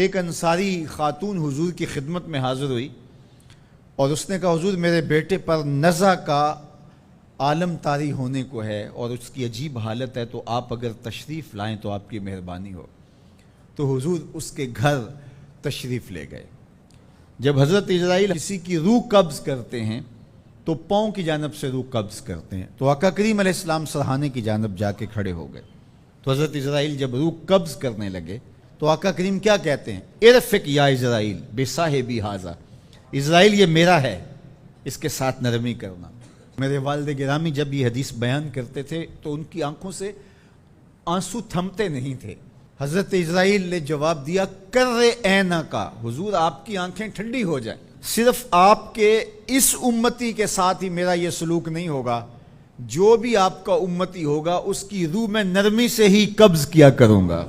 ایک انصاری خاتون حضور کی خدمت میں حاضر ہوئی اور اس نے کہا حضور میرے بیٹے پر نزع کا عالم طاری ہونے کو ہے اور اس کی عجیب حالت ہے، تو آپ اگر تشریف لائیں تو آپ کی مہربانی ہو۔ تو حضور اس کے گھر تشریف لے گئے۔ جب حضرت اسرائیل کسی کی روح قبض کرتے ہیں تو پاؤں کی جانب سے روح قبض کرتے ہیں، تو آقا کریم علیہ السلام سرہانے کی جانب جا کے کھڑے ہو گئے۔ تو حضرت اسرائیل جب روح قبض کرنے لگے تو آقا کریم کیا کہتے ہیں؟ ارفق یا اسرائیل بصاحبی ھذا، اسرائیل یہ میرا ہے، اس کے ساتھ نرمی کرنا۔ میرے والد گرامی جب یہ حدیث بیان کرتے تھے تو ان کی آنکھوں سے آنسو تھمتے نہیں تھے۔ حضرت اسرائیل نے جواب دیا کر عینا کا، حضور آپ کی آنکھیں ٹھنڈی ہو جائیں، صرف آپ کے اس امتی کے ساتھ ہی میرا یہ سلوک نہیں ہوگا، جو بھی آپ کا امتی ہوگا اس کی روح میں نرمی سے ہی قبض کیا کروں گا۔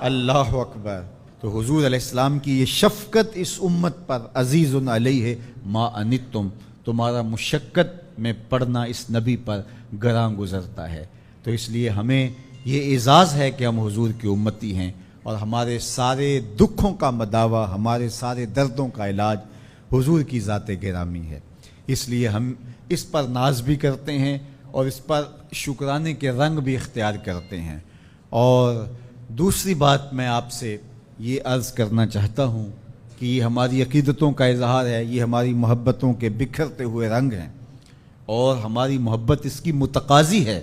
اللہ اکبر۔ تو حضور علیہ السلام کی یہ شفقت اس امت پر، عزیز علیہ ما انتم، تمہارا مشقت میں پڑھنا اس نبی پر گراں گزرتا ہے۔ تو اس لیے ہمیں یہ اعزاز ہے کہ ہم حضور کی امتی ہیں اور ہمارے سارے دکھوں کا مداوع، ہمارے سارے دردوں کا علاج حضور کی ذات گرامی ہے۔ اس لیے ہم اس پر ناز بھی کرتے ہیں اور اس پر شکرانے کے رنگ بھی اختیار کرتے ہیں۔ اور دوسری بات میں آپ سے یہ عرض کرنا چاہتا ہوں کہ یہ ہماری عقیدتوں کا اظہار ہے، یہ ہماری محبتوں کے بکھرتے ہوئے رنگ ہیں، اور ہماری محبت اس کی متقاضی ہے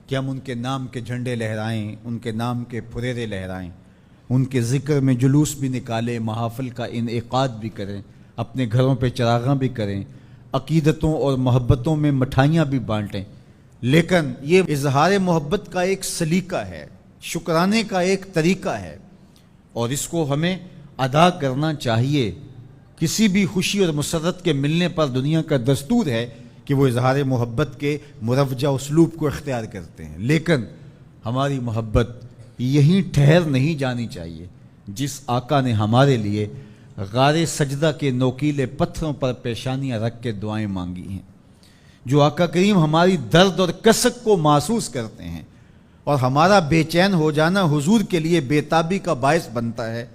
کہ ہم ان کے نام کے جھنڈے لہرائیں، ان کے نام کے پھریرے لہرائیں، ان کے ذکر میں جلوس بھی نکالیں، محافل کا انعقاد بھی کریں، اپنے گھروں پہ چراغاں بھی کریں، عقیدتوں اور محبتوں میں مٹھائیاں بھی بانٹیں۔ لیکن یہ اظہار محبت کا ایک سلیقہ ہے، شکرانے کا ایک طریقہ ہے، اور اس کو ہمیں ادا کرنا چاہیے۔ کسی بھی خوشی اور مسرت کے ملنے پر دنیا کا دستور ہے کہ وہ اظہار محبت کے مروجہ اسلوب کو اختیار کرتے ہیں، لیکن ہماری محبت یہیں ٹھہر نہیں جانی چاہیے۔ جس آقا نے ہمارے لیے غار سجدہ کے نوکیلے پتھروں پر پیشانیاں رکھ کے دعائیں مانگی ہیں، جو آقا کریم ہماری درد اور کسک کو محسوس کرتے ہیں، اور ہمارا بے چین ہو جانا حضور کے لیے بےتابی کا باعث بنتا ہے،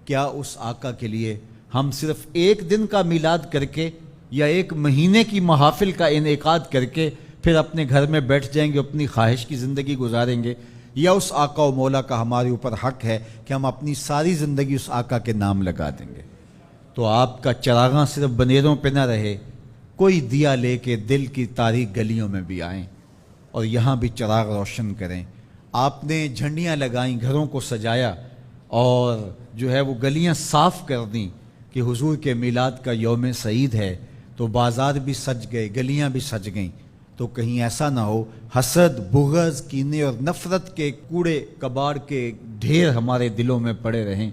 کیا اس آقا کے لیے ہم صرف ایک دن کا میلاد کر کے یا ایک مہینے کی محافل کا انعقاد کر کے پھر اپنے گھر میں بیٹھ جائیں گے، اپنی خواہش کی زندگی گزاریں گے؟ یا اس آقا و مولا کا ہمارے اوپر حق ہے کہ ہم اپنی ساری زندگی اس آقا کے نام لگا دیں گے؟ تو آپ کا چراغاں صرف بنیروں پہ نہ رہے، کوئی دیا لے کے دل کی تاریک گلیوں میں بھی آئیں اور یہاں بھی چراغ روشن کریں۔ آپ نے جھنڈیاں لگائیں، گھروں کو سجایا اور جو ہے وہ گلیاں صاف کر دیں کہ حضور کے میلاد کا یوم سعید ہے، تو بازار بھی سج گئے، گلیاں بھی سج گئیں۔ تو کہیں ایسا نہ ہو حسد، بغض، کینے اور نفرت کے کوڑے کباڑ کے ڈھیر ہمارے دلوں میں پڑے رہیں۔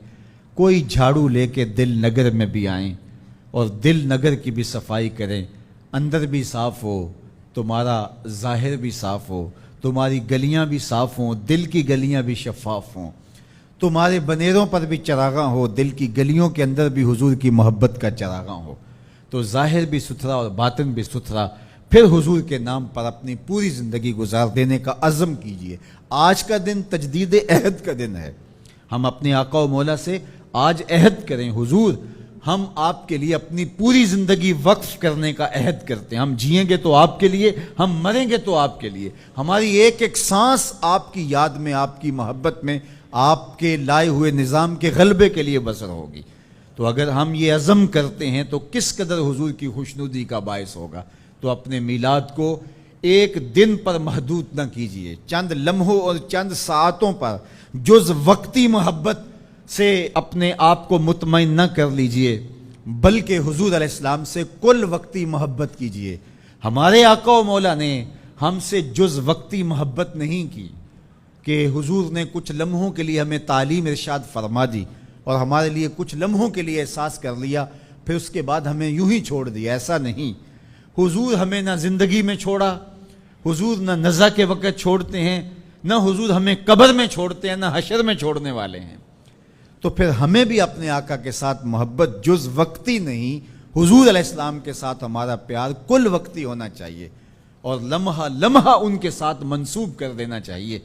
کوئی جھاڑو لے کے دل نگر میں بھی آئیں اور دل نگر کی بھی صفائی کریں، اندر بھی صاف ہو، تمہارا ظاہر بھی صاف ہو، تمہاری گلیاں بھی صاف ہوں، دل کی گلیاں بھی شفاف ہوں، تمہارے بنیروں پر بھی چراغاں ہو، دل کی گلیوں کے اندر بھی حضور کی محبت کا چراغاں ہو، تو ظاہر بھی ستھرا اور باطن بھی ستھرا، پھر حضور کے نام پر اپنی پوری زندگی گزار دینے کا عزم کیجئے۔ آج کا دن تجدید عہد کا دن ہے، ہم اپنے آقا و مولا سے آج عہد کریں، حضور ہم آپ کے لیے اپنی پوری زندگی وقف کرنے کا عہد کرتے ہیں، ہم جئیں گے تو آپ کے لیے، ہم مریں گے تو آپ کے لیے، ہماری ایک ایک سانس آپ کی یاد میں، آپ کی محبت میں، آپ کے لائے ہوئے نظام کے غلبے کے لیے بسر ہوگی۔ تو اگر ہم یہ عزم کرتے ہیں تو کس قدر حضور کی خوشنودی کا باعث ہوگا۔ تو اپنے میلاد کو ایک دن پر محدود نہ کیجئے، چند لمحوں اور چند ساعتوں پر جز وقتی محبت سے اپنے آپ کو مطمئن نہ کر لیجئے، بلکہ حضور علیہ السلام سے کل وقتی محبت کیجئے۔ ہمارے آقا و مولا نے ہم سے جز وقتی محبت نہیں کی کہ حضور نے کچھ لمحوں کے لیے ہمیں تعلیم ارشاد فرما دی اور ہمارے لیے کچھ لمحوں کے لیے احساس کر لیا، پھر اس کے بعد ہمیں یوں ہی چھوڑ دیا، ایسا نہیں۔ حضور ہمیں نہ زندگی میں چھوڑا، حضور نہ نزع کے وقت چھوڑتے ہیں، نہ حضور ہمیں قبر میں چھوڑتے ہیں، نہ حشر میں چھوڑنے والے ہیں۔ تو پھر ہمیں بھی اپنے آقا کے ساتھ محبت جز وقتی نہیں، حضور علیہ السلام کے ساتھ ہمارا پیار کل وقتی ہونا چاہیے، اور لمحہ لمحہ ان کے ساتھ منسوب کر دینا چاہیے،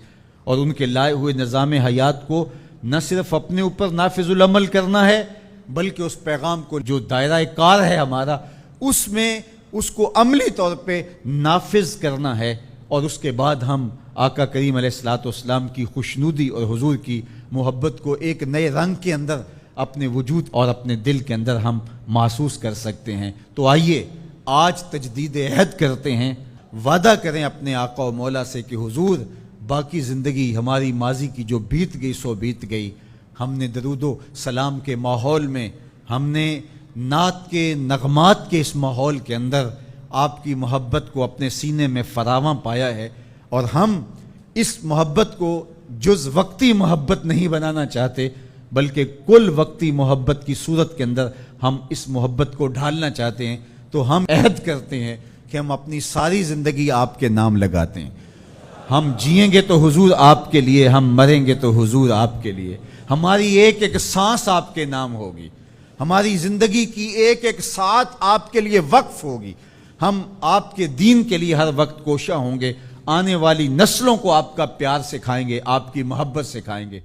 اور ان کے لائے ہوئے نظام حیات کو نہ صرف اپنے اوپر نافذ العمل کرنا ہے بلکہ اس پیغام کو جو دائرہ کار ہے ہمارا اس میں اس کو عملی طور پہ نافذ کرنا ہے، اور اس کے بعد ہم آقا کریم علیہ الصلوۃ والسلام کی خوشنودی اور حضور کی محبت کو ایک نئے رنگ کے اندر اپنے وجود اور اپنے دل کے اندر ہم محسوس کر سکتے ہیں۔ تو آئیے آج تجدید عہد کرتے ہیں، وعدہ کریں اپنے آقا و مولا سے کہ حضور باقی زندگی ہماری ماضی کی جو بیت گئی سو بیت گئی، ہم نے درود و سلام کے ماحول میں، ہم نے نعت کے نغمات کے اس ماحول کے اندر آپ کی محبت کو اپنے سینے میں فراواں پایا ہے، اور ہم اس محبت کو جز وقتی محبت نہیں بنانا چاہتے بلکہ کل وقتی محبت کی صورت کے اندر ہم اس محبت کو ڈھالنا چاہتے ہیں۔ تو ہم عہد کرتے ہیں کہ ہم اپنی ساری زندگی آپ کے نام لگاتے ہیں، ہم جئیں گے تو حضور آپ کے لیے، ہم مریں گے تو حضور آپ کے لیے، ہماری ایک ایک سانس آپ کے نام ہوگی، ہماری زندگی کی ایک ایک ساتھ آپ کے لیے وقف ہوگی، ہم آپ کے دین کے لیے ہر وقت کوشاں ہوں گے، آنے والی نسلوں کو آپ کا پیار سکھائیں گے، آپ کی محبت سکھائیں گے۔